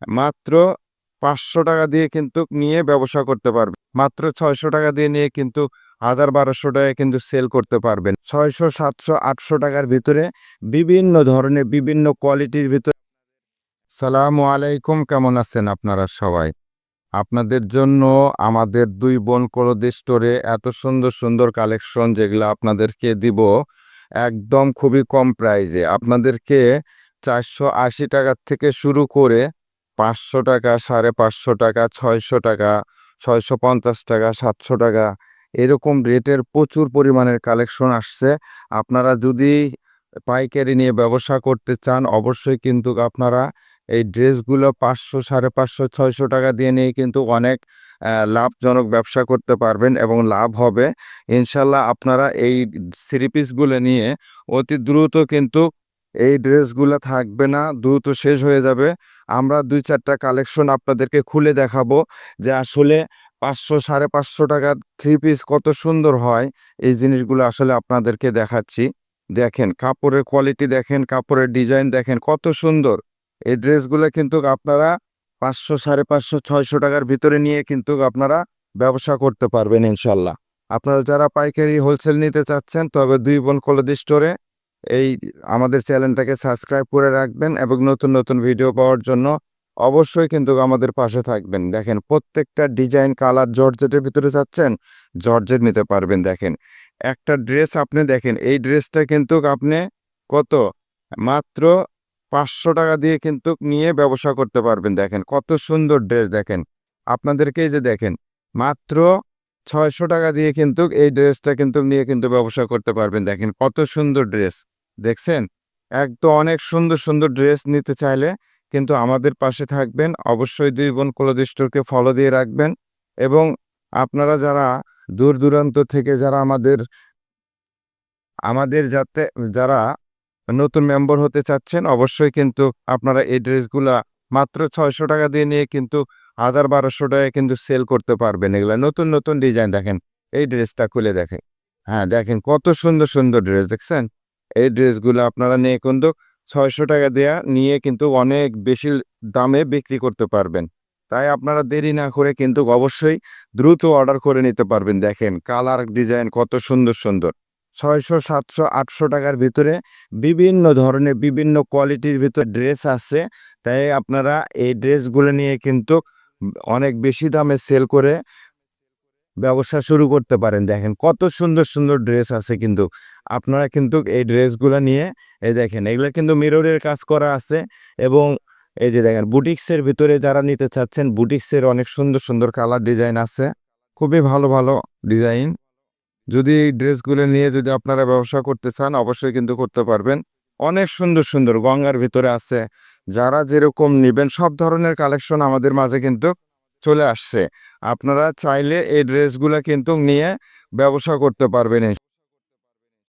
মাত্র ৫০০ টাকা দিয়ে কিন্তু নিয়ে ব্যবসা করতে পারবেন। মাত্র ৬০০ টাকা দিয়ে নিয়ে কিন্তু ১,০০০-১,২০০ টাকায় কিন্তু সেল করতে পারবেন। ৬০০, ৭০০, ৮০০ টাকার ভিতরে বিভিন্ন ধরনের বিভিন্ন কোয়ালিটির ভিতরে। আসসালামু আলাইকুম, কেমন আছেন আপনারা সবাই? আপনাদের জন্য আমাদের ২ বোন কোলদি স্টোরে এত সুন্দর, সুন্দর কালেকশন যেগুলো আপনাদেরকে দিব একদম খুবই কম প্রাইজে। আপনাদেরকে ৪৮০ টাকা থেকে শুরু করে ৫০০ টাকা, ৫৫০ টাকা, ৬০০ টাকা, ৬৫০ টাকা, ৭০০ টাকা এরকম রেটের প্রচুর পরিমাণের কালেকশন আসছে। আপনারা যদি পাইকারি নিয়ে ব্যবসা করতে চান অবশ্যই কিন্তু আপনারা এই ড্রেসগুলো ৫০০, ৫৫০, ৬০০ টাকা দিয়ে নিয়ে কিন্তু অনেক লাভজনক ব্যবসা করতে পারবেন এবং লাভ হবে। ইনশাল্লাহ আপনারা এই থ্রি পিসগুলো নিয়ে অতি দ্রুত কিন্তু এই ড্রেসগুলো থাকবে না, দ্রুত শেষ হয়ে যাবে। আমরা ২-৪ টা কালেকশন আপনাদেরকে খুলে দেখাবো যে আসলে ৫০০, ৫৫০ টাকার থ্রি পিস কত সুন্দর হয়। এই জিনিসগুলো আসলে আপনাদেরকে দেখাচ্ছি। দেখেন কাপড়ের কোয়ালিটি, দেখেন কাপড়ের ডিজাইন, দেখেন কত সুন্দর। এই ড্রেসগুলো কিন্তু আপনারা ৫০০, ৫৫০, ৬০০ টাকার ভিতরে নিয়ে কিন্তু আপনারা ব্যবসা করতে পারবেন ইনশাল্লাহ। আপনারা যারা পাইকারি হোলসেল নিতে চাচ্ছেন তবে ২ বোন কোলদি স্টোরে এই আমাদের চ্যানেলটাকে সাবস্ক্রাইব করে রাখবেন এবং নতুন, নতুন ভিডিও পাওয়ার জন্য অবশ্যই কিন্তু আমাদের পাশে থাকবেন। দেখেন প্রত্যেকটা ডিজাইন, কালার জর্জেটের ভিতরে চাচ্ছেন, জর্জেট নিতে পারবেন। দেখেন একটা ড্রেস আপনি দেখেন, এই ড্রেসটা কিন্তু আপনি কত? মাত্র ৫০০ টাকা দিয়ে কিন্তু নিয়ে ব্যবসা করতে পারবেন। দেখেন কত সুন্দর ড্রেস, দেখেন আপনাদেরকে এই যে দেখেন মাত্র ৬০০ টাকা দিয়ে কিন্তু এই ড্রেসটা কিন্তু নিয়ে কিন্তু ব্যবসা করতে পারবেন। দেখেন কত সুন্দর ড্রেস, দেখছেন? একদম অনেক সুন্দর, সুন্দর ড্রেস নিতে চাইলে কিন্তু আমাদের পাশে থাকবেন। অবশ্যই ২ বোন কোলদি স্টোরকে ফলো দিয়ে রাখবেন এবং আপনারা যারা দূর দূরান্ত থেকে যারা আমাদের যারা নতুন মেম্বার হতে চাচ্ছেন অবশ্যই কিন্তু আপনারা এই ড্রেসগুলা মাত্র ৬০০ টাকা দিয়ে নিয়ে কিন্তু ১,০০০-১,২০০ টাকায় কিন্তু সেল করতে পারবেন। এগুলা নতুন, নতুন ডিজাইন, দেখেন এই ড্রেসটা খুলে দেখেন। হ্যাঁ, দেখেন কত সুন্দর, সুন্দর ড্রেস, দেখছেন? এই ড্রেসগুলো আপনারা নিয়ে কিন্তু ৬০০ টাকা দেয়া নিয়ে কিন্তু অনেক বেশি দামে বিক্রি করতে পারবেন। তাই আপনারা দেরি না করে কিন্তু অবশ্যই দ্রুত অর্ডার করে নিতে পারবেন। দেখেন কালার, ডিজাইন কত সুন্দর, সুন্দর। ৬০০, ৭০০, ৮০০ টাকার ভিতরে বিভিন্ন ধরনের বিভিন্ন কোয়ালিটির ভিতরে ড্রেস আছে। তাই আপনারা এই ড্রেসগুলো নিয়ে কিন্তু অনেক বেশি দামে সেল করে ব্যবসা শুরু করতে পারেন। দেখেন কত সুন্দর, সুন্দর ড্রেস আছে কিন্তু। আপনারা কিন্তু এই ড্রেসগুলা নিয়ে এই দেখেন এগুলা কিন্তু মিররের কাজ করা আছে এবং এই যে দেখেন বুটিক্সের ভিতরে যারা নিতে চাচ্ছেন বুটিক্সের অনেক সুন্দর, সুন্দর কালার ডিজাইন আছে। খুবই ভালো, ভালো ডিজাইন। যদি এই ড্রেসগুলো নিয়ে যদি আপনারা ব্যবসা করতে চান অবশ্যই কিন্তু করতে পারবেন। অনেক সুন্দর, সুন্দর গঙ্গার ভিতরে আছে। যারা যেরকম নিবেন সব ধরনের কালেকশন আমাদের মাঝে কিন্তু চলে আসছে। আপনারা চাইলে এই ড্রেসগুলা কিন্তু নিয়ে ব্যবসা করতে পারবেন।